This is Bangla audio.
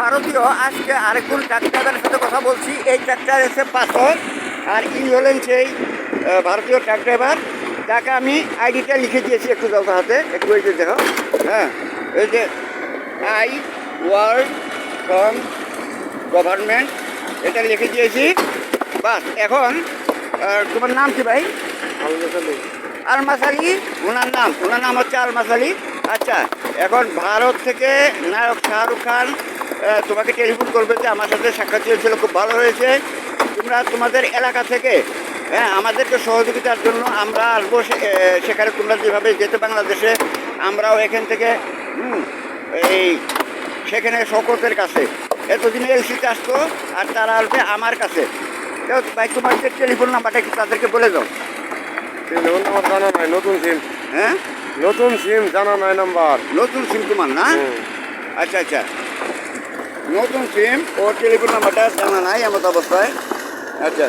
ভারতীয় আজকে আরেকজন ট্রাক ড্রাইভারের সাথে কথা বলছি। এই ট্রাকটা এসে পাথর, আর ইনি হলেন সেই ভারতীয় ট্রাক ড্রাইভার, তাকে আমি আইডিটা লিখে দিয়েছি। একটু দাও তো হাতে, একটু এই যে দেখো। হ্যাঁ, এই যে আই ওয়ার্ক ফ্রম গভর্নমেন্ট, এটা লিখে দিয়েছি। বাস, এখন তোমার নাম কি ভাই? আলমাস আলী ওনার নাম হচ্ছে আলমাস আলী। আচ্ছা, এখন ভারত থেকে নায়ক শাহরুখ খান তোমাকে টেলিফোন করবে যে আমার সাথে সাক্ষাৎ হয়েছিল, খুব ভালো হয়েছে। তোমরা তোমাদের এলাকা থেকে আমাদেরকে সহযোগিতার জন্য আমরা আসবো, সেখানে তোমরা যেভাবে যেতে বাংলাদেশে, আমরাও এখান থেকে এই সেখানে শওকতের কাছে এতদিন এলসিতে আসতো, আর তারা আসবে আমার কাছে। তো ভাই, তোমার যে টেলিফোন নাম্বারটা একটু তাদেরকে বলে দাও। টেলিফোন নাম্বার জানা নাই, নতুন সিম। হ্যাঁ, নতুন সিম জানা নাই নাম্বার। নতুন সিম তোমার না? আচ্ছা আচ্ছা, নতুন সিম ও টেলিফোন নাম্বারটা জানা নাই এমত অবস্থায়। আচ্ছা।